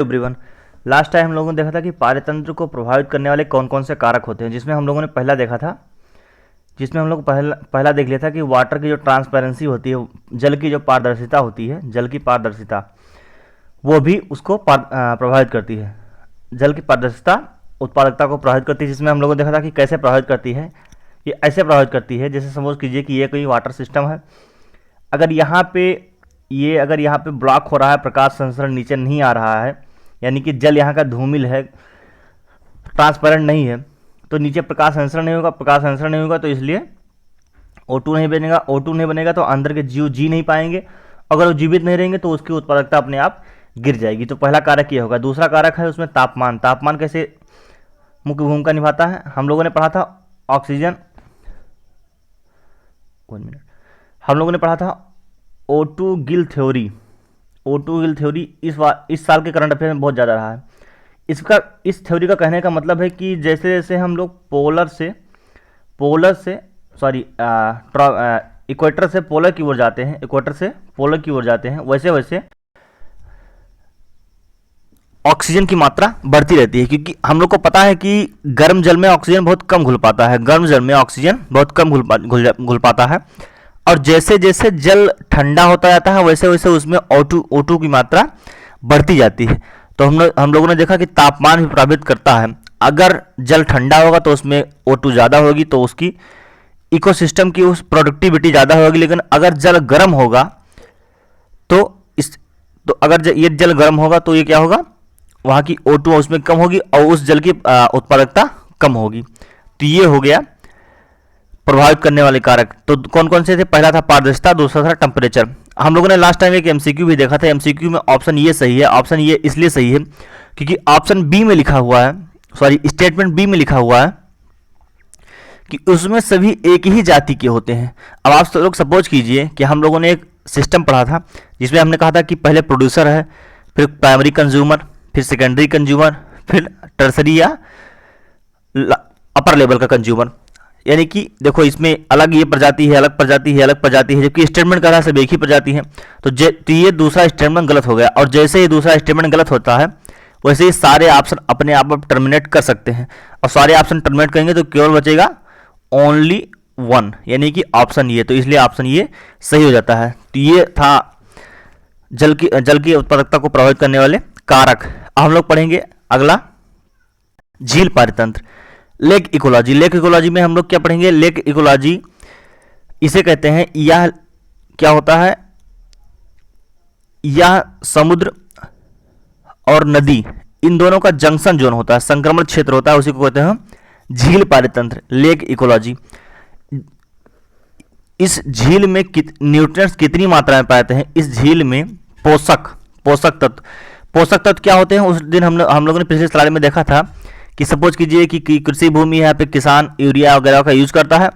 Everyone, last time हम लोगों ने देखा था कि पारतंत्र को प्रभावित करने वाले कौन कौन से कारक होते हैं, जिसमें हम लोगों ने पहला देखा था, जिसमें हम लोग पहला देख लिया था कि वाटर की जो ट्रांसपेरेंसी होती है, जल की जो पारदर्शिता होती है, जल की पारदर्शिता वो भी उसको प्रभावित करती है। जल की पारदर्शिता उत्पादकता को प्रभावित करती है, जिसमें हम लोगों ने देखा था कि कैसे प्रभावित करती है। ये ऐसे प्रभावित करती है जैसे सपोज कीजिए कि ये कोई वाटर सिस्टम है, अगर यहाँ पे ब्लॉक हो रहा है, प्रकाश संसरण नीचे नहीं आ रहा है, यानी कि जल यहाँ का धूमिल है, ट्रांसपेरेंट नहीं है, तो नीचे प्रकाश संसरण नहीं होगा। प्रकाश संसरण नहीं होगा तो इसलिए O2 नहीं बनेगा। O2 नहीं बनेगा तो अंदर के जीव जी नहीं पाएंगे। अगर वो जीवित नहीं रहेंगे तो उसकी उत्पादकता अपने आप गिर जाएगी। तो पहला कारक ये होगा। दूसरा कारक है उसमें तापमान। तापमान कैसे मुख्य भूमिका निभाता है, हम लोगों ने पढ़ा था ऑक्सीजन, 1 मिनट, हम लोगों ने पढ़ा था O2 Gill theory. O2 Gill theory इस साल के करंट अफेयर में बहुत ज़्यादा रहा है। इस थ्योरी का कहने का मतलब है कि जैसे जैसे हम लोग इक्वेटर से पोलर की ओर जाते हैं, वैसे वैसे ऑक्सीजन की मात्रा बढ़ती रहती है, क्योंकि हम लोग को पता है कि गर्म जल में ऑक्सीजन बहुत कम घुल पाता है। और जैसे जैसे जल ठंडा होता जाता है वैसे वैसे उसमें O2 की मात्रा बढ़ती जाती है। तो हम लोगों ने देखा कि तापमान भी प्रभावित करता है। अगर जल ठंडा होगा तो उसमें O2 ज़्यादा होगी, तो उसकी इकोसिस्टम की उस प्रोडक्टिविटी ज़्यादा होगी। लेकिन अगर जल गर्म होगा तो अगर ये जल गर्म होगा तो ये क्या होगा, वहाँ की O2 उसमें कम होगी और उस जल की उत्पादकता कम होगी। तो ये हो गया प्रभावित करने वाले कारक। तो कौन कौन से थे, पहला था पारदर्शिता, दूसरा था टेम्परेचर। हम लोगों ने लास्ट टाइम एक एमसीक्यू भी देखा था। एमसीक्यू में ऑप्शन ये सही है। ऑप्शन ये इसलिए सही है क्योंकि ऑप्शन बी में लिखा हुआ है, स्टेटमेंट बी में लिखा हुआ है कि उसमें सभी एक ही जाति के होते हैं। अब आप लोग सपोज कीजिए कि हम लोगों ने एक सिस्टम पढ़ा था जिसमें हमने कहा था कि पहले प्रोड्यूसर है, फिर प्राइमरी कंज्यूमर, फिर सेकेंडरी कंज्यूमर, फिर टर्सरी या अपर लेवल का कंज्यूमर। यानी कि देखो इसमें अलग ये प्रजाति है, अलग प्रजाति है, जबकि स्टेटमेंट का सब एक ही प्रजाति है। तो ये दूसरा स्टेटमेंट गलत हो गया। और जैसे ही दूसरा स्टेटमेंट गलत होता है वैसे ही सारे ऑप्शन अपने आप टर्मिनेट कर सकते हैं। और सारे ऑप्शन टर्मिनेट करेंगे तो केवल बचेगा ओनली 1, यानी कि ऑप्शन ये। तो इसलिए ऑप्शन ये सही हो जाता है। तो ये था जल की उत्पादकता को प्रभावित करने वाले कारक। अब हम लोग पढ़ेंगे अगला, झील पारितंत्र, लेक इकोलॉजी। लेक इकोलॉजी में हम लोग क्या पढ़ेंगे, लेक इकोलॉजी इसे कहते हैं, यह क्या होता है, यह समुद्र और नदी इन दोनों का जंक्शन जोन होता है, संक्रमण क्षेत्र होता है, उसी को कहते हैं झील पारितंत्र, लेक इकोलॉजी। इस झील में न्यूट्रिएंट्स कितनी मात्रा में पाते हैं, इस झील में पोषक तत्व क्या होते हैं। उस दिन हम लोगों ने पिछले स्लाइड में देखा था कि सपोज कीजिए कि कृषि भूमि है, यहाँ पे किसान यूरिया वगैरह का यूज करता है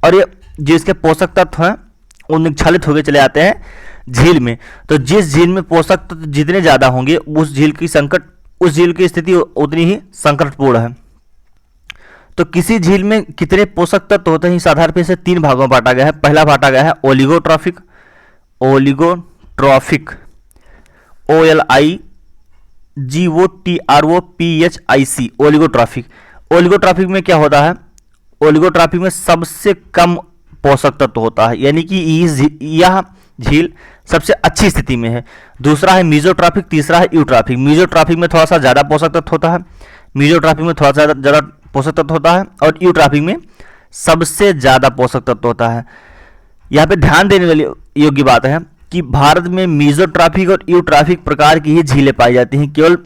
और ये जिसके पोषक तत्व हैं वो निक्षालित होकर चले आते हैं झील में। तो जिस झील में पोषक तत्व जितने ज़्यादा होंगे उस झील की स्थिति उतनी ही संकटपूर्ण है। तो किसी झील में कितने पोषक तत्व होते हैं, साधारण रूप से 3 भागों में बांटा गया है। पहला बांटा गया है ओलिगोट्रॉफिक, OLIGOTROPHIC, ओलिगोट्रॉफिक में क्या होता है, ओलिगोट्रॉफिक में सबसे कम पोषक तत्व होता है, यानी कि यह झील सबसे अच्छी स्थिति में है। दूसरा है मीजोट्रॉफिक, तीसरा है यूट्रॉफिक। मीजोट्रॉफिक में थोड़ा सा ज़्यादा पोषक तत्व होता है, और यूट्रॉफिक में सबसे ज़्यादा पोषक तत्व होता है। यहाँ पे ध्यान देने वाली योग्य बात है कि भारत में मीजोट्रॉफिक और यूट्रॉफिक प्रकार की ही झीलें पाई जाती हैं, केवल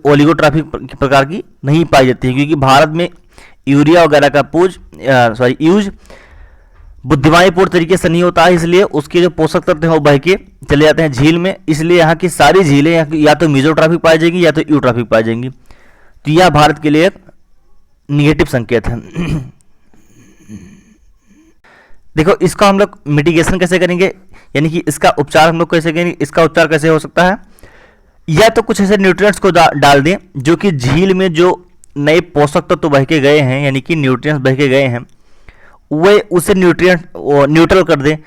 ओलिगोट्रॉफिक प्रकार की नहीं पाई जाती है, क्योंकि भारत में यूरिया वगैरह का यूज बुद्धिमानीपूर्ण तरीके से नहीं होता है, इसलिए उसके जो पोषक तत्व हैं वो बह के चले जाते हैं झील में। इसलिए यहाँ की सारी झीलें या तो मीजोट्रॉफिक पाई जाएंगी या तो यूट्रॉफिक पाई जाएंगी। तो यह भारत के लिए एक निगेटिव संकेत है। देखो इसका हम लोग मिटिगेशन कैसे करेंगे, यानी कि इसका उपचार हम लोग कैसे करेंगे। इसका उपचार कैसे हो सकता है, या तो कुछ ऐसे न्यूट्रिएंट्स को डाल दें जो कि झील में जो नए पोषक तत्व बह के गए हैं, यानी कि न्यूट्रिएंट्स बह के गए हैं, वे उसे न्यूट्रल कर दें।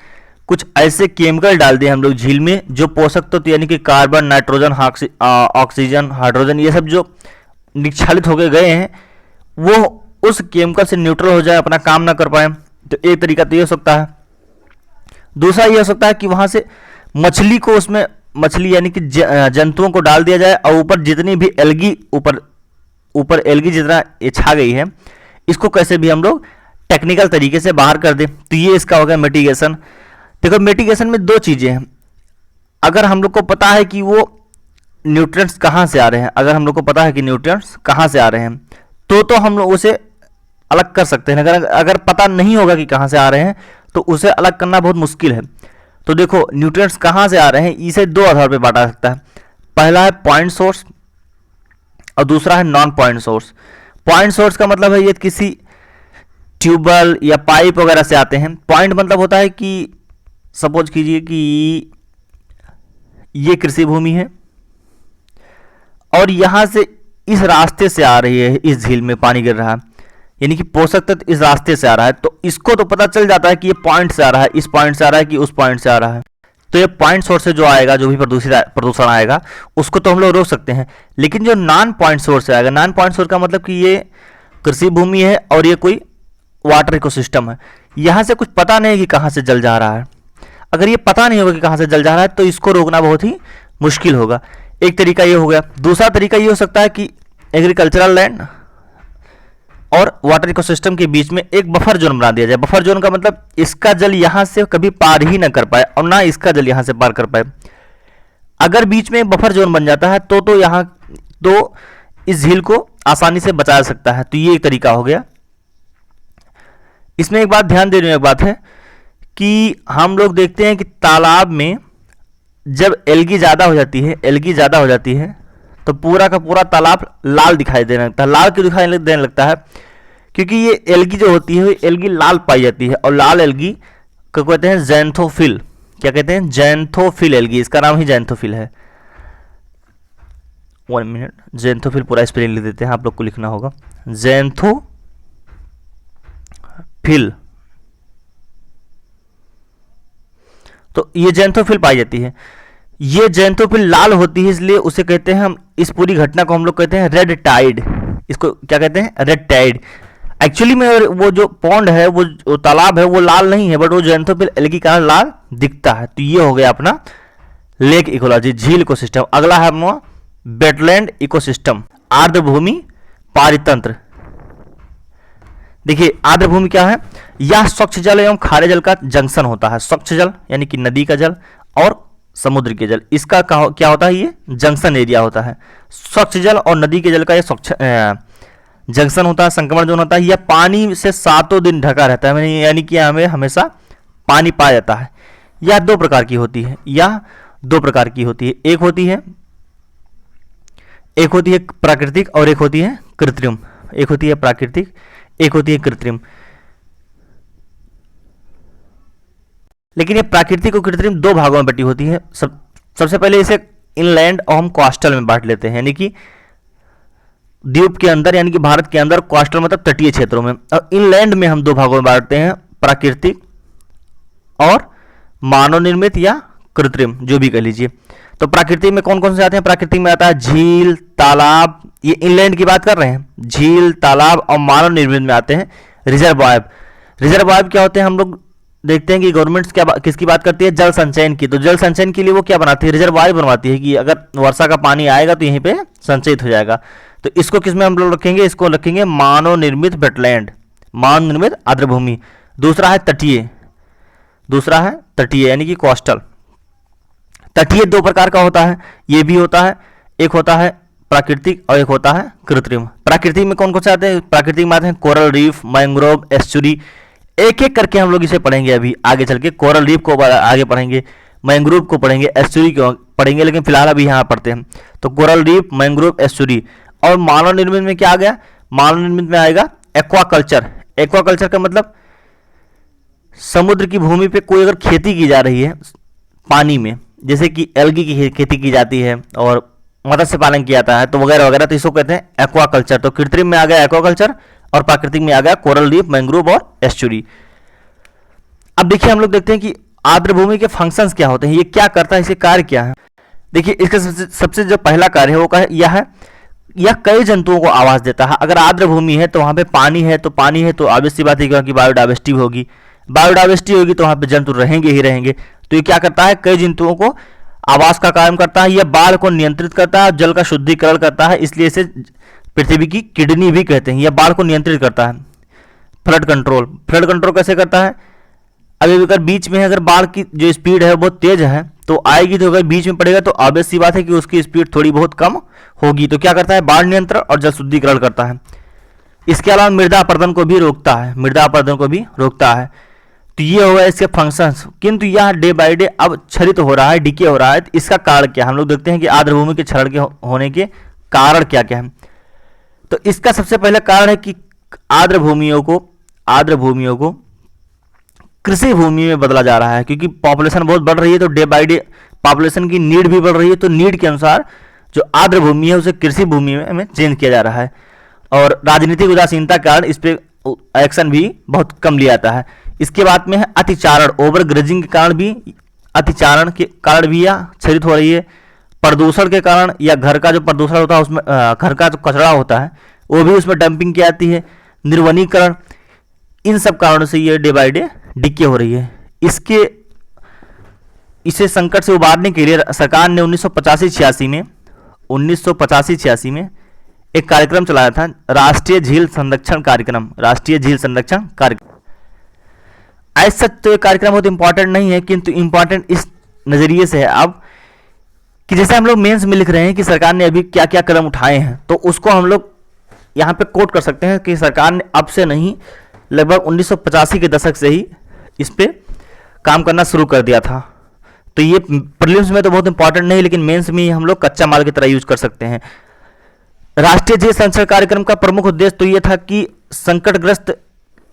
कुछ ऐसे केमिकल डाल दिए हम लोग झील में जो पोषक तत्व यानी कि कार्बन, नाइट्रोजन, ऑक्सीजन, हाइड्रोजन, ये सब जो निक्षालित होकर गए हैं वो उस केमिकल से न्यूट्रल हो जाए, अपना काम ना कर पाए। तो एक तरीका तो ये हो सकता है। दूसरा ये हो सकता है कि वहां से मछली को, उसमें मछली यानी कि जंतुओं को डाल दिया जाए और ऊपर जितनी भी एल्गी ऊपर एल्गी जितना ये छा गई है, इसको कैसे भी हम लोग टेक्निकल तरीके से बाहर कर दें। तो ये इसका हो गया मिटिगेशन। देखो मिटिगेशन में दो चीज़ें हैं। अगर हम लोग को पता है कि वो न्यूट्रिएंट्स कहाँ से आ रहे हैं, अगर हम लोग को पता है कि न्यूट्रिएंट्स कहाँ से आ रहे हैं तो हम लोग उसे अलग कर सकते हैं। अगर पता नहीं होगा कि कहाँ से आ रहे हैं तो उसे अलग करना बहुत मुश्किल है। तो देखो न्यूट्रिएंट्स कहाँ से आ रहे हैं, इसे दो आधार पर बांटा सकता है। पहला है पॉइंट सोर्स और दूसरा है non point source. Point source का मतलब है ये किसी ट्यूबवेल या पाइप वगैरह से आते हैं। पॉइंट मतलब होता है कि सपोज कीजिए कि ये कृषि भूमि है और यहां से इस रास्ते से आ रही है, इस झील में पानी गिर रहा है, यानी कि पोषक तत्व इस रास्ते से आ रहा है। तो इसको तो पता चल जाता है कि ये पॉइंट से आ रहा है, इस पॉइंट से आ रहा है कि उस पॉइंट से आ रहा है। तो ये पॉइंट सोर्स से जो आएगा, जो भी प्रदूषण आएगा उसको तो हम लोग रोक सकते हैं। लेकिन जो नॉन पॉइंट सोर्स से आएगा, नॉन पॉइंट सोर्स का मतलब कि ये कृषि भूमि है और ये कोई वाटर इकोसिस्टम है, यहाँ से कुछ पता नहीं कि कहाँ से जल जा रहा है। अगर ये पता नहीं होगा कि कहाँ से जल जा रहा है तो इसको रोकना बहुत ही मुश्किल होगा। एक तरीका ये हो गया। दूसरा तरीका ये हो सकता है कि एग्रीकल्चरल लैंड और वाटर इकोसिस्टम के बीच में एक बफर जोन बना दिया जाए। बफर जोन का मतलब इसका जल यहाँ से कभी पार ही ना कर पाए और ना इसका जल यहाँ से पार कर पाए। अगर बीच में बफर जोन बन जाता है तो यहाँ तो इस झील को आसानी से बचा सकता है। तो ये एक तरीका हो गया। इसमें एक बात ध्यान देने वाली बात है कि हम लोग देखते हैं कि तालाब में जब एल्गी ज़्यादा हो जाती है तो पूरा का पूरा तालाब लाल दिखाई देने लगता है। लाल क्यों दिखाई देने लगता है? क्योंकि ये एल्गी जो होती है वो एल्गी लाल पाई जाती है और लाल एल्गी को कहते हैं ज़ैंथोफिल। क्या कहते हैं? ज़ैंथोफिल एल्गी, इसका नाम ही ज़ैंथोफिल है। 1 मिनट, ज़ैंथोफिल पूरा स्पेलिंग लिख देते हैं, आप लोग को लिखना होगा ज़ैंथोफिल। तो ये ज़ैंथोफिल पाई जाती है। ये ज़ैंथोफिल लाल होती है, इसलिए उसे कहते हैं हम, इस पूरी घटना को हम लोग कहते हैं रेड टाइड। इसको क्या कहते हैं? Red Tide. एक्चुअली में वो जो पॉन्ड है, वो तालाब है, वो लाल नहीं है, बट वो ज़ैंथोफिल एल्गी का लाल दिखता है। तो ये हो गया अपना लेक इकोलॉजी, झील इकोसिस्टम। अगला है अपना वेटलैंड इकोसिस्टम, आर्द्रभूमि पारितंत्र। देखिए आर्द्रभूमि क्या है? यह स्वच्छ जल एवं खारे जल का जंक्शन होता है। स्वच्छ जल यानी कि नदी का जल और समुद्र के जल, इसका क्या होता है? ये जंक्शन एरिया होता है। स्वच्छ जल और नदी के जल का ये स्वच्छ जंक्शन होता है, संक्रमण जोन होता है। यह पानी से 7 दिन ढका रहता है, यानी कि हमें हमेशा पानी पाया जाता है। यह दो प्रकार की होती है, एक होती है प्राकृतिक और एक होती है कृत्रिम। एक होती है प्राकृतिक, एक होती है कृत्रिम। लेकिन ये प्राकृतिक और कृत्रिम दो भागों में बटी होती है। सबसे पहले इसे इनलैंड और हम कोस्टल में बांट लेते हैं, यानी कि द्वीप के अंदर, यानी कि भारत के अंदर, कोस्टल मतलब तटीय क्षेत्रों में। और इनलैंड में हम दो भागों में बांटते हैं, प्राकृतिक और मानव निर्मित या कृत्रिम, जो भी कह लीजिए। तो प्राकृतिक में कौन कौन से आते हैं? प्राकृतिक में आता है झील, तालाब, ये इनलैंड की बात कर रहे हैं। झील, तालाब और मानव निर्मित में आते हैं रिजर्वायर। रिजर्वायर क्या होते हैं? हम लोग देखते हैं कि गवर्नमेंट किसकी बात करती है? जल संचयन की। तो जल संचयन के लिए वो क्या बनाती है? रिजर्वायर बनवाती है कि अगर वर्षा का पानी आएगा तो यहीं पे संचयित हो जाएगा। तो इसको किसमें हम लोग रखेंगे? इसको रखेंगे मानव निर्मित वेटलैंड, मानव निर्मित आर्द्रभूमि। दूसरा है तटीय यानी कि कोस्टल। तटीय दो प्रकार का होता है, ये भी होता है, एक होता है प्राकृतिक और एक होता है कृत्रिम। प्राकृतिक में कौन कौन से आते हैं? प्राकृतिक में आते हैं कोरल रीफ, मैंग्रोव, एस्चुरी। एक एक करके हम लोग इसे पढ़ेंगे अभी आगे चल के। कोरल रीफ को आगे पढ़ेंगे, मैंग्रोव को पढ़ेंगे, एस्चुरी को पढ़ेंगे, लेकिन फिलहाल अभी यहाँ पढ़ते हैं। तो कोरल रीफ, मैंग्रोव, एस्चुरी। और मानव निर्मित में क्या आ गया? मानव निर्मित में आएगा एक्वाकल्चर। एक्वाकल्चर का मतलब समुद्र की भूमि पे कोई अगर खेती की जा रही है पानी में, जैसे कि एल्गी की खेती की जाती है और मत्स्य पालन किया जाता है, तो वगैरह वगैरह, तो इसको कहते हैं एक्वाकल्चर। तो कृत्रिम में आ गया एक्वाकल्चर और प्राकृतिक में आ गया कोरल रीफ, मैंग्रोव और एस्चुरी। अब देखिए हम लोग देखते हैं कि आर्द्र भूमि के फंक्शंस क्या होते हैं, ये क्या करता है, इसके कार्य क्या है। देखिए इसका सबसे जो पहला कार्य है वो यह है, यह कई जंतुओं को आवास देता है। अगर आर्द्र भूमि है तो वहाँ पे पानी है, तो ऑब्वियस सी बात है कि बायोडाइवर्सिटी होगी, बायोडाइवर्सिटी होगी तो वहाँ पे जंतु रहेंगे ही रहेंगे। तो ये क्या करता है, कई जंतुओं को आवास का काम करता है। यह बाढ़ को नियंत्रित करता है, जल का शुद्धिकरण करता है, इसलिए इसे पृथ्वी की किडनी भी कहते हैं। यह बाढ़ को नियंत्रित करता है। फ्लड कंट्रोल कैसे करता है, अगर बीच में अगर बाढ़ की जो स्पीड है बहुत तेज है तो आएगी, तो अगर बीच में पड़ेगा तो ऑब्वियस सी बात है कि उसकी स्पीड थोड़ी बहुत कम होगी। तो क्या करता है, बाढ़ नियंत्रण और जल शुद्धिकरण करता है। इसके अलावा मृदा अपरदन को भी रोकता है। तो ये होगा इसके फंक्शंस। किंतु यह डे बाय डे अब क्षरित हो रहा है, डिके हो रहा है। तो इसका कारण क्या, हम लोग देखते हैं कि आर्द्र भूमि के क्षरण के होने के कारण क्या क्या है। तो इसका सबसे पहले कारण है कि आर्द्र भूमियों को कृषि भूमि में बदला जा रहा है, क्योंकि पॉपुलेशन बहुत बढ़ रही है। तो डे बाय डे पॉपुलेशन की नीड भी बढ़ रही है, तो नीड के अनुसार जो आर्द्र भूमि है उसे कृषि भूमि में चेंज किया जा रहा है। और राजनीतिक उदासीनता के कारण इस पर एक्शन भी बहुत कम लिया जाता है। इसके बाद में है अतिचारण, ओवर ग्रेजिंग के कारण भी यह क्षरित हो रही है। प्रदूषण के कारण, या घर का जो प्रदूषण होता है उसमें घर का जो कचरा होता है वो भी उसमें डंपिंग की जाती है। निर्वनीकरण, इन सब कारणों से ये डे बाय डे डिके हो रही है। इसे संकट से उबारने के लिए सरकार ने 1985-86 में एक कार्यक्रम चलाया था, राष्ट्रीय झील संरक्षण कार्यक्रम। ऐसा सच तो ये कार्यक्रम बहुत इंपॉर्टेंट नहीं है, किंतु इंपॉर्टेंट इस नजरिए से है अब कि जैसे हम लोग मेंस में लिख रहे हैं कि सरकार ने अभी क्या क्या कदम उठाए हैं, तो उसको हम लोग यहाँ पे कोट कर सकते हैं कि सरकार ने अब से नहीं, लगभग 1985 के दशक से ही इस पे काम करना शुरू कर दिया था। तो ये प्रीलिम्स में तो बहुत इंपॉर्टेंट नहीं, लेकिन मेंस में हम लोग कच्चा माल की तरह यूज कर सकते हैं। राष्ट्रीय झील संरक्षण कार्यक्रम का प्रमुख उद्देश्य तो ये था कि संकटग्रस्त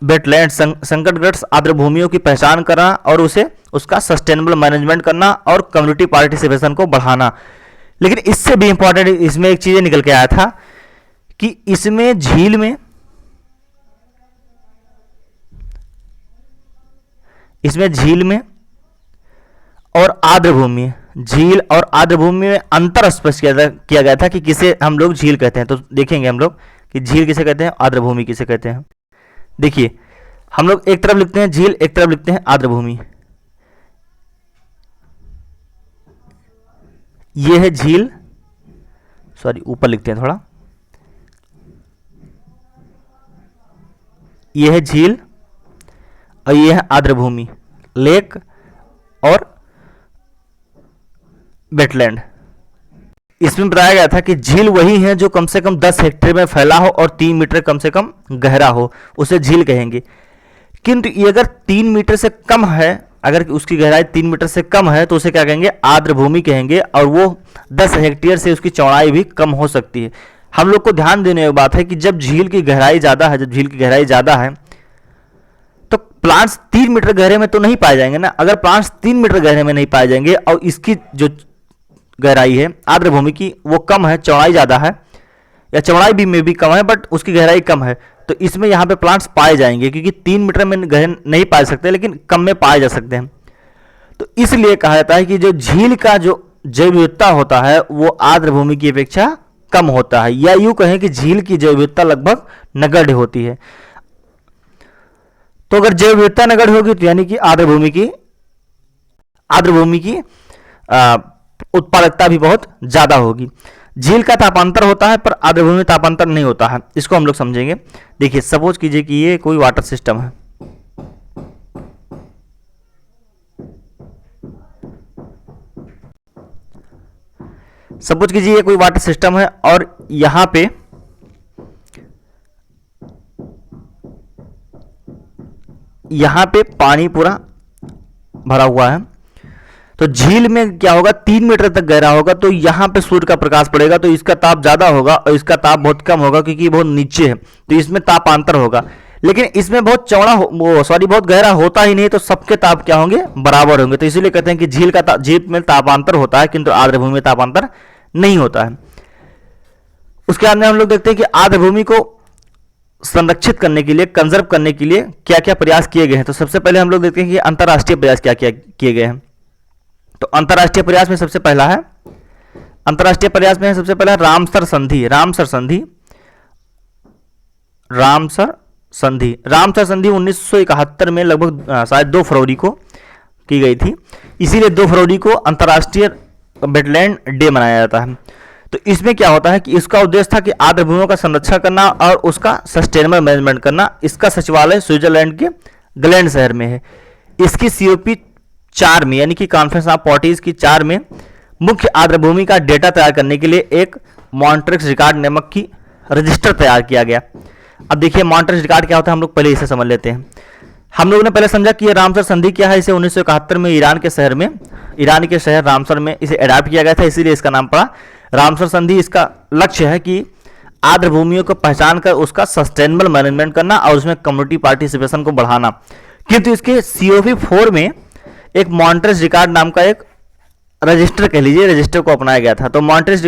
वेटलैंड, संकटग्रस्त आर्द्र भूमियों की पहचान करना और उसका सस्टेनेबल मैनेजमेंट करना और कम्युनिटी पार्टिसिपेशन को बढ़ाना। लेकिन इससे भी इंपॉर्टेंट इसमें एक चीज निकल के आया था कि इसमें झील में और आर्द्र भूमि, झील और आर्द्र भूमि में अंतर स्पष्ट किया गया था कि किसे हम लोग झील कहते हैं। तो देखेंगे हम लोग कि झील किसे कहते हैं, आर्द्र भूमि किसे कहते हैं। देखिए हम लोग एक तरफ लिखते हैं झील, एक तरफ लिखते हैं आर्द्र भूमि। ये है झील, सॉरी ऊपर लिखते हैं थोड़ा, ये है झील और ये है आर्द्र भूमि, लेक और वेटलैंड। इसमें बताया गया था कि झील वही है जो कम से कम 10 हेक्टेयर में फैला हो और 3 मीटर कम से कम गहरा हो, उसे झील कहेंगे। किंतु ये अगर 3 मीटर से कम है, अगर उसकी गहराई 3 मीटर से कम है तो उसे क्या कहेंगे, आर्द्र भूमि कहेंगे। और वो 10 हेक्टेयर से उसकी चौड़ाई भी कम हो सकती है। हम लोग को ध्यान देने की बात है कि जब झील की गहराई ज़्यादा है तो प्लांट्स 3 मीटर गहरे में तो नहीं पाए जाएंगे ना। अगर प्लांट्स 3 मीटर गहरे में नहीं पाए जाएंगे और इसकी जो गहराई है आर्द्र भूमि की वो कम है, चौड़ाई ज़्यादा है, या चौड़ाई भी में भी कम है बट उसकी गहराई कम है, तो इसमें यहाँ पे प्लांट्स पाए जाएंगे, क्योंकि 3 मीटर में गहरे नहीं पाए सकते लेकिन कम में पाए जा सकते हैं। तो इसलिए कहा जाता है कि जो झील का जो जैव विविधता होता है वो आर्द्र भूमि की अपेक्षा कम होता है, या यूं कहें कि झील की जैव विविधता लगभग नगण्य होती है। तो अगर जैव विविधता नगण्य होगी तो यानी कि आर्द्र भूमि की उत्पादकता भी बहुत ज्यादा होगी। झील का तापांतर होता है पर आर्द्र भूमि में तापांतर नहीं होता है, इसको हम लोग समझेंगे। देखिए सपोज कीजिए कि ये कोई वाटर सिस्टम है, सपोज कीजिए ये कोई वाटर सिस्टम है और यहां पे पानी पूरा भरा हुआ है। तो झील में क्या होगा, 3 मीटर तक गहरा होगा, तो यहां पे सूर्य का प्रकाश पड़ेगा तो इसका ताप ज्यादा होगा और इसका ताप बहुत कम होगा क्योंकि बहुत नीचे है, तो इसमें तापांतर होगा। लेकिन इसमें बहुत बहुत गहरा होता ही नहीं, तो सबके ताप क्या होंगे, बराबर होंगे। तो इसीलिए कहते हैं कि झील में तापांतर होता है किंतु आर्द्र भूमि में तापांतर नहीं होता है। उसके बाद में हम लोग देखते हैं कि आर्द्र भूमि को संरक्षित करने के लिए, कंजर्व करने के लिए क्या क्या प्रयास किए गए हैं। तो सबसे पहले हम लोग देखते हैं कि अंतर्राष्ट्रीय प्रयास क्या क्या किए गए हैं। तो अंतर्राष्ट्रीय प्रयास में सबसे पहला है, अंतर्राष्ट्रीय प्रयास में सबसे पहला रामसर संधि। रामसर संधि 1971 में लगभग शायद 2 फरवरी को की गई थी, इसीलिए 2 फरवरी को अंतर्राष्ट्रीय वेटलैंड डे मनाया जाता है। तो इसमें क्या होता है कि इसका उद्देश्य था कि आर्द्र भूमियों का संरक्षण करना और उसका सस्टेनेबल मैनेजमेंट करना। इसका सचिवालय स्विट्जरलैंड के ग्लैंड शहर में है। इसकी COP 4 में, यानी कि कॉन्फ्रेंस ऑफ पार्टीज की 4 में मुख्य आर्द्र भूमि का डेटा तैयार करने के लिए एक मॉन्ट्रिक्स रिकॉर्ड नामक की रजिस्टर तैयार किया गया। अब देखिए मॉन्ट्रिक्स रिकॉर्ड क्या होता है, हम लोग पहले इसे समझ लेते हैं। हम लोगों ने पहले समझा कि ये रामसर संधि क्या है। इसे 1971 में ईरान के शहर रामसर में इसे अडॉप्ट किया गया था, इसीलिए इसका नाम पड़ा रामसर संधि। इसका लक्ष्य है कि आर्द्र भूमियों को पहचान कर उसका सस्टेनेबल मैनेजमेंट करना और उसमें कम्युनिटी पार्टिसिपेशन को बढ़ाना। किंतु इसके COP 4 में एक मॉन्ट्रिक्स रिकॉर्ड नाम का एक रजिस्टर, कह लीजिए रजिस्टर को अपनाया गया था। तो मॉन्ट्रिक्स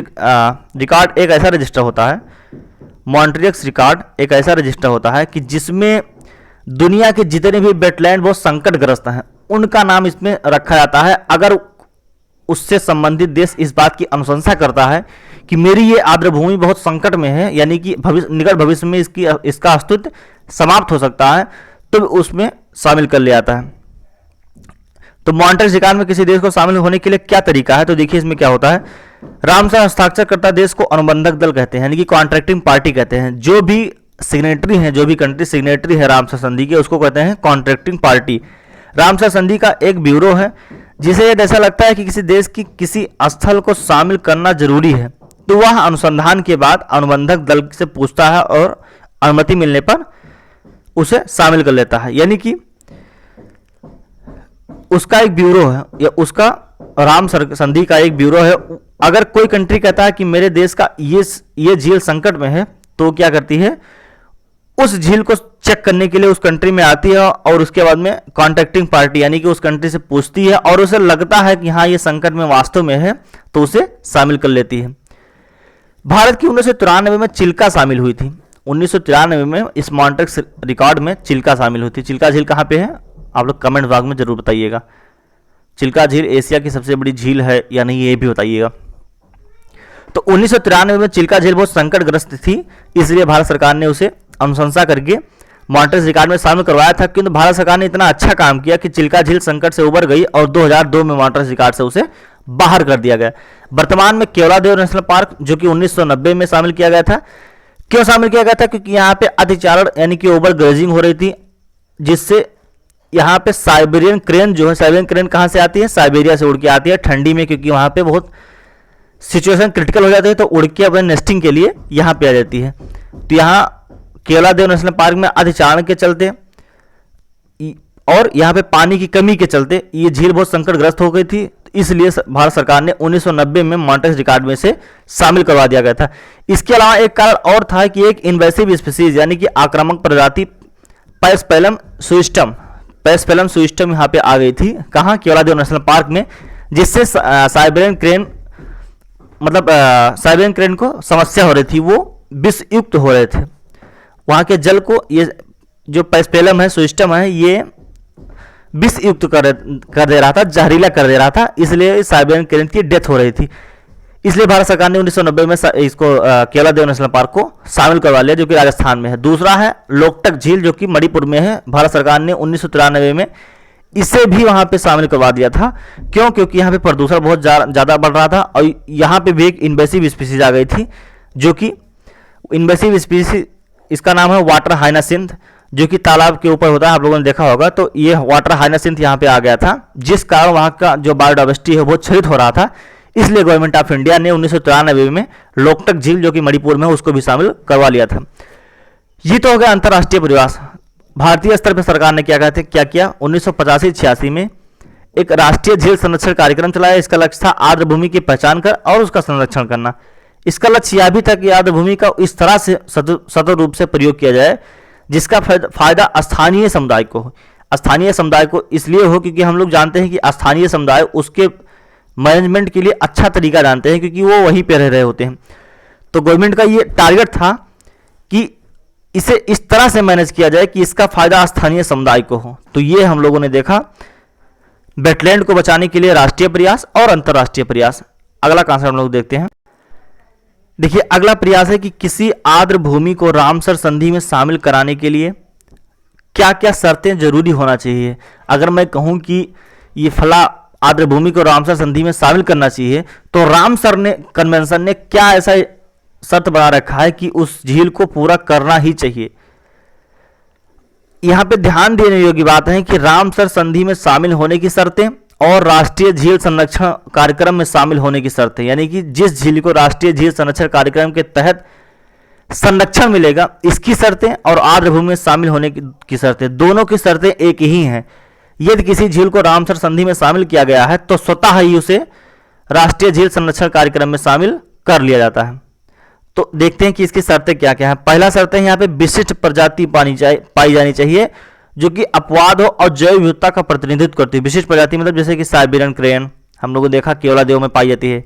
रिकॉर्ड एक ऐसा रजिस्टर होता है, मॉन्ट्रिक्स रिकॉर्ड एक ऐसा रजिस्टर होता है कि जिसमें दुनिया के जितने भी वेटलैंड बहुत संकटग्रस्त हैं उनका नाम इसमें रखा जाता है। अगर उससे संबंधित देश इस बात की अनुशंसा करता है कि मेरी ये आर्द्र भूमि बहुत संकट में है, यानी कि निकट भविष्य में इसका अस्तित्व समाप्त हो सकता है, तो उसमें शामिल कर लिया जाता है। तो मॉन्ट्रिक्स रिकॉर्ड में किसी देश को शामिल होने के लिए क्या तरीका है, तो देखिए इसमें क्या होता है। रामसर हस्ताक्षरकर्ता देश को अनुबंधक दल कहते हैं, यानी कि कॉन्ट्रैक्टिंग पार्टी कहते हैं। जो भी सिग्नेटरी हैं, जो भी कंट्री सिग्नेटरी है रामसर संधि के, उसको कहते हैं कॉन्ट्रैक्टिंग पार्टी। रामसर संधि का एक ब्यूरो है, जिसे यदि ऐसा लगता है कि किसी देश की किसी स्थल को शामिल करना जरूरी है तो वह अनुसंधान के बाद अनुबंधक दल से पूछता है और अनुमति मिलने पर उसे शामिल कर लेता है। यानी कि उसका एक ब्यूरो है, या उसका रामसर संधि का एक ब्यूरो है। अगर कोई कंट्री कहता है कि मेरे देश का ये झील संकट में है, तो क्या करती है, उस झील को चेक करने के लिए उस कंट्री में आती है और उसके बाद में कॉन्ट्रैक्टिंग पार्टी यानी कि उस कंट्री से पूछती है और उसे लगता है कि हाँ ये संकट में वास्तव में है, तो उसे शामिल कर लेती है। भारत की 1993 में चिल्का शामिल हुई थी। 1993 में इस मॉन्ट्रिक्स रिकॉर्ड में चिल्का शामिल हुई थी। चिल्का झील कहाँ पे है, आप लोग कमेंट बॉक्स में जरूर बताइएगा। चिल्का झील एशिया की सबसे बड़ी झील है या नहीं, ये भी बताइएगा। तो 1993 में चिल्का झील बहुत संकटग्रस्त थी, इसलिए भारत सरकार ने उसे अनुशंसा करके मॉन्ट्रिक्स रिकॉर्ड में शामिल करवाया था। किंतु भारत सरकार ने इतना अच्छा काम किया कि चिल्का झील संकट से उबर गई और 2002 में मॉन्ट्रिक्स रिकॉर्ड से उसे बाहर कर दिया गया। वर्तमान में केवलादेव नेशनल पार्क, जो कि 1990 में शामिल किया गया था। क्यों शामिल किया गया था, क्योंकि यहाँ पे अतिचारण यानी कि ओवर ग्रेजिंग हो रही थी, जिससे यहाँ पे साइबेरियन क्रेन जो है, साइबेरियन क्रेन कहाँ से आती है, साइबेरिया से उड़ के आती है ठंडी में, क्योंकि वहाँ पे बहुत सिचुएशन क्रिटिकल हो जाती है, तो उड़ के अपने नेस्टिंग के लिए यहाँ पे आ जाती है। तो यहाँ केवलादेव नेशनल पार्क में अतिचारण के चलते और यहाँ पे पानी की कमी के चलते ये झील बहुत संकटग्रस्त हो गई थी, इसलिए भारत सरकार ने 1990 में मॉन्ट्रिक्स रिकॉर्ड में से शामिल करवा दिया गया था। इसके अलावा एक कारण और था कि एक इन्वेसिव स्पीसीज यानी कि आक्रामक प्रजाति पैस्पेलम सुइस्टम यहाँ पे आ गई थी। कहाँ, केवलादेव नेशनल पार्क में, जिससे साइबेरियन क्रेन को समस्या हो रही थी, वो विषयुक्त हो रहे थे। वहाँ के जल को ये जो पैस्पेलम है, सुइस्टम है, ये विषयुक्त कर दे रहा था, जहरीला कर दे रहा था, इसलिए साइबेरियन क्रेन की डेथ हो रही थी। इसलिए भारत सरकार ने 1990 में इसको केवलादेव नेशनल पार्क को शामिल करवा लिया, जो कि राजस्थान में है। दूसरा है लोकटक झील, जो कि मणिपुर में है। भारत सरकार ने 1993 में इसे भी वहां पे शामिल करवा दिया था। क्यों, क्योंकि यहाँ पे प्रदूषण बहुत ज़्यादा बढ़ रहा था और यहाँ पे भी एक इन्वेसिव स्पीसीज आ गई थी, जो कि इन्वेसिव स्पीसीज, इसका नाम है वाटर हाइनासिंथ, जो कि तालाब के ऊपर होता है, आप लोगों ने देखा होगा। तो ये वाटर हाइनासिंथ यहाँ पे आ गया था, जिस कारण वहाँ का जो बायोडाइवर्सिटी है वो क्षरित हो रहा था। इसलिए गवर्नमेंट ऑफ इंडिया ने 1993 में लोकटक झील, जो कि मणिपुर में है, उसको भी शामिल करवा लिया था। ये तो हो गया अंतर्राष्ट्रीय प्रयास। भारतीय स्तर पर सरकार ने क्या किया, 1985-86 में एक राष्ट्रीय झील संरक्षण कार्यक्रम चलाया। इसका लक्ष्य था आर्द्र भूमि की पहचान कर और उसका संरक्षण करना। इसका लक्ष्य यह भी था कि आर्द्र भूमि का इस तरह से सतत रूप से प्रयोग किया जाए जिसका फायदा स्थानीय समुदाय को हो। स्थानीय समुदाय को इसलिए हो क्योंकि हम लोग जानते हैं कि स्थानीय समुदाय उसके मैनेजमेंट के लिए अच्छा तरीका जानते हैं, क्योंकि वो वहीं पे रह रहे होते हैं। तो गवर्नमेंट का ये टारगेट था कि इसे इस तरह से मैनेज किया जाए कि इसका फायदा स्थानीय समुदाय को हो। तो ये हम लोगों ने देखा वेटलैंड को बचाने के लिए राष्ट्रीय प्रयास और अंतर्राष्ट्रीय प्रयास। अगला कॉन्सेप्ट हम लोग देखते हैं। देखिए अगला प्रयास है कि किसी आर्द्र भूमि को रामसर संधि में शामिल कराने के लिए क्या क्या शर्तें जरूरी होना चाहिए। अगर मैं कहूं कि ये फला आर्द्र भूमि को रामसर संधि में शामिल करना चाहिए, तो रामसर ने कन्वेंशन ने क्या ऐसा शर्त बना रखा है कि उस झील को पूरा करना ही चाहिए। यहां पे ध्यान देने योग्य बात है कि रामसर संधि में शामिल होने की शर्तें और राष्ट्रीय झील संरक्षण कार्यक्रम में शामिल होने की शर्तें, यानी कि जिस झील को राष्ट्रीय झील संरक्षण कार्यक्रम के तहत संरक्षण मिलेगा इसकी शर्तें और आर्द्र भूमि में शामिल होने की शर्तें, दोनों की शर्तें एक ही हैं। यदि किसी झील को रामसर संधि में शामिल किया गया है तो स्वतः ही उसे राष्ट्रीय झील संरक्षण कार्यक्रम में शामिल कर लिया जाता है। तो देखते हैं कि इसकी शर्तें क्या क्या है। पहला शर्त है यहाँ पे विशिष्ट प्रजाति पाई जानी चाहिए जो कि अपवाद हो और जैव विविधता का प्रतिनिधित्व करती है। विशिष्ट प्रजाति मतलब जैसे कि साइबेरियन क्रेन हम लोगों ने देखा केवलादेव में पाई जाती है,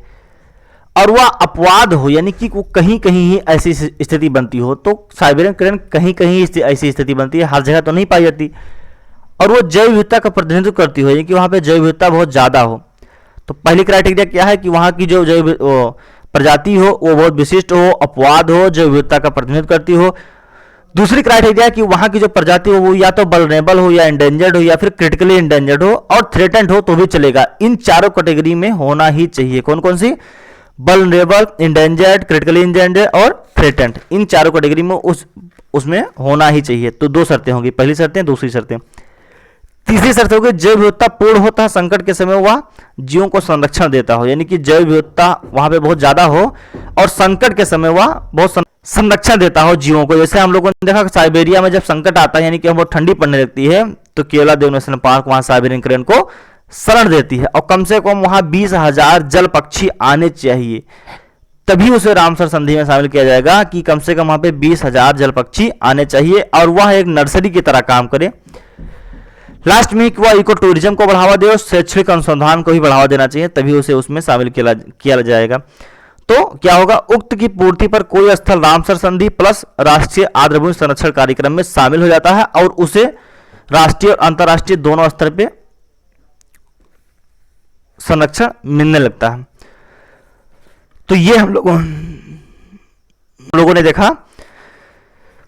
और वह अपवाद हो यानी कि वो कहीं कहीं ही ऐसी स्थिति बनती हो। तो साइबेरियन क्रेन कहीं कहीं ऐसी स्थिति बनती है, हर जगह तो नहीं पाई जाती। और वो जैव विविधता का प्रतिनिधित्व करती हो यानी कि वहाँ पे जैव विविधता बहुत ज़्यादा हो। तो पहली क्राइटेरिया क्या है कि वहाँ की जो जैव प्रजाति हो वो बहुत विशिष्ट हो, अपवाद हो, जैव विविधता का प्रतिनिधित्व करती हो। दूसरी क्राइटेरिया कि वहाँ की जो प्रजाति हो वो या तो वल्नरेबल हो या इंडेंजर्ड हो या फिर क्रिटिकली इंडेंजर्ड हो और थ्रेटेंड हो तो भी चलेगा। इन चारों कैटेगरी में होना ही चाहिए। कौन कौन सी? वल्नरेबल, इंडेंजर्ड, क्रिटिकली इंडेंजर्ड और थ्रेटेंड। इन चारों कैटेगरी में उसमें होना ही चाहिए। तो दो शर्तें होंगी, पहली शर्तें, दूसरी शर्तें। तीसरी शर्त होगी जैव विविधता पूर्ण होता है, संकट के समय वह जीवों को संरक्षण देता हो, यानी कि जैव विविधता वहां पे बहुत ज्यादा हो और संकट के समय वह बहुत संरक्षण देता हो जीवों को। जैसे हम लोगों ने देखा साइबेरिया में जब संकट आता है यानी कि बहुत ठंडी पड़ने लगती है तो केवलादेव नेशनल पार्क वहां साइबेरियन क्रेन को शरण देती है और कम से कम वहां 20,000 जल पक्षी आने चाहिए, तभी उसे रामसर संधि में शामिल किया जाएगा कि कम से कम वहां पे 20,000 जल पक्षी आने चाहिए और वह एक नर्सरी की तरह काम करे। लास्ट में कि वह इको टूरिज्म को बढ़ावा दे और शैक्षणिक अनुसंधान को भी बढ़ावा देना चाहिए, तभी उसे उसमें शामिल किया जाएगा। तो क्या होगा? उक्त की पूर्ति पर कोई स्थल रामसर संधि प्लस राष्ट्रीय आर्द्रभूमि संरक्षण कार्यक्रम में शामिल हो जाता है और उसे राष्ट्रीय और अंतर्राष्ट्रीय दोनों स्तर पे संरक्षण मिलने लगता है। तो ये हम लोगों ने देखा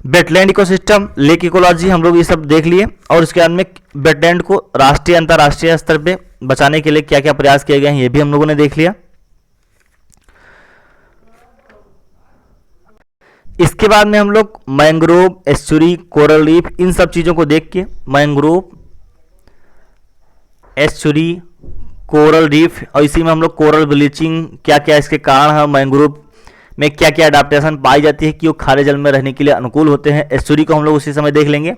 वेटलैंड इकोसिस्टम, लेक इकोलॉजी, हम लोग ये सब देख लिए और इसके बाद में वेटलैंड को राष्ट्रीय अंतर्राष्ट्रीय स्तर पे बचाने के लिए क्या क्या प्रयास किए गए हैं ये भी हम लोगों ने देख लिया। इसके बाद में हम लोग मैंग्रोव, एस्चुरी, कोरल रीफ इन सब चीजों को देख के मैंग्रोव, एस्चुरी, कोरल रीफ और इसी में हम लोग कोरल ब्लीचिंग क्या क्या इसके कारण है, मैंग्रोव में क्या क्या अडाप्टेशन पाई जाती है कि वो खारे जल में रहने के लिए अनुकूल होते हैं। एस्चुरी को हम लोग उसी समय देख लेंगे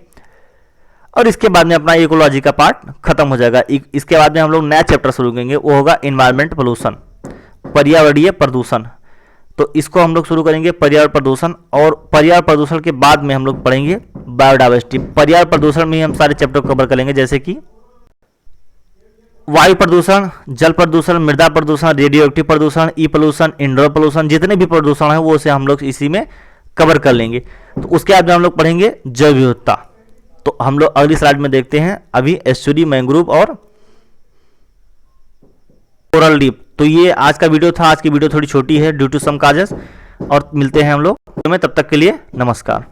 और इसके बाद में अपना इकोलॉजी का पार्ट खत्म हो जाएगा। इसके बाद में हम लोग नया चैप्टर शुरू करेंगे, वो होगा इन्वायरमेंट पोल्यूशन, पर्यावरणीय प्रदूषण। तो इसको हम लोग शुरू करेंगे पर्यावरण प्रदूषण, और पर्यावरण प्रदूषण के बाद में हम लोग पढ़ेंगे बायोडाइवर्सिटी। पर्यावरण प्रदूषण में हम सारे चैप्टर कवर कर लेंगे जैसे कि वायु प्रदूषण, जल प्रदूषण, मृदा प्रदूषण, रेडियो एक्टिव प्रदूषण, ई पोल्यूशन, इंडोर पोल्यूशन, जितने भी प्रदूषण है वो से हम लोग इसी में कवर कर लेंगे। तो उसके बाद में हम लोग पढ़ेंगे जैव विविधता। तो हम लोग अगली स्लाइड में देखते हैं अभी एस्चुरी, मैंग्रोव और कोरल रीफ। तो ये आज का वीडियो था। आज की वीडियो थोड़ी छोटी है ड्यू टू सम काजेस, और मिलते हैं हम लोग में, तब तक के लिए नमस्कार।